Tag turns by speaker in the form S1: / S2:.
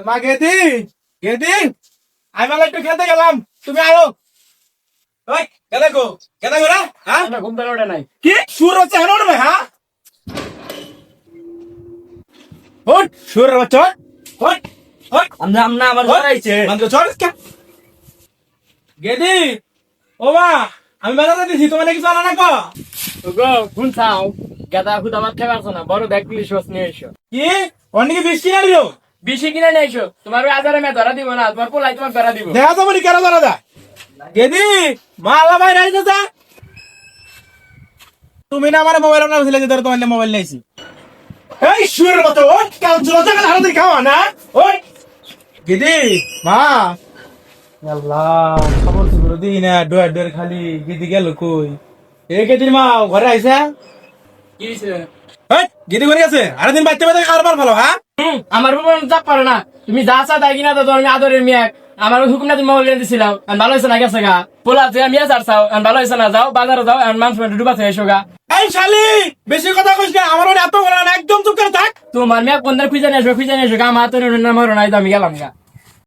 S1: মা গেদি গেদি আমি মালা একটু খেতে গেলাম, তুমি আয়ো। ওই কেদা গো রে? হ্যাঁ
S2: ঘুম থেকে ওঠে নাই।
S1: কি সুর হচ্ছে এখন ওঠে না? হ্যাঁ ওঠ সুর হচ্ছে, ওঠ ওঠ
S2: আমরা আমার ঘর আইছে।
S1: মাত্র চল কে গেদি। ও মা, আমি বাজারে দিছি, তোমার নাকি জানা না গো?
S2: গো কোন চাও গাদা খুদা মারতে পারছো না, বড় ব্যাগ পুলিশ বাস নিয়ে এসো।
S1: কি অনেকে বৃষ্টি না দিল?
S2: বেশি কিনে নিয়ে এসো, তোমার ওই আজারে মেয়ে ধরা দিব না, তোমার পোলাই তোমার ধরা দিব।
S1: দেখা যাবো নি কেন জানা যায়? গেদি মা আল্লাহ ভাই রাইতে যা। তুমি না আমার মোবাইল না বুঝলে যে তোমার মোবাইল নিয়েছি। এই শুয়ের মতো ওঠ, কাল জলটা কাল হারাতে খাওয়া না। ওই গেদি মা, আল্লাহ খবর তো দিই না, ডোয়ার ডোয়ার খালি। গেদি গেল কই? এ গেদির মা ঘরে আইসা?
S2: কি হইছে?
S1: এই গেদি ঘরে গেছে? আরে দিন বাইতে বাইতে কারবার ভালো। হ্যাঁ
S2: আমার উপর চাপ পারে না, তুমি যা চা তাই কিনা তো তোমার আমি আদরের মেয়ে। আমার হুকুম না তুমি মোবাইল কিনে দিছিলাম, ভালো হয়েছে না গেছে গা। পোলা যে আমি আর চাও ভালো হয়েছে না, যাও বাজারে যাও, মানুষ ডুবাতে এসো গা।
S1: এই শালি বেশি কথা কইস না, আমার এত বলা না, একদম চুপ করে থাক।
S2: তোমার মেয়ে কোন খুঁজে নিয়ে এসো গা, আমার তো নাই, আমি গেলাম গা।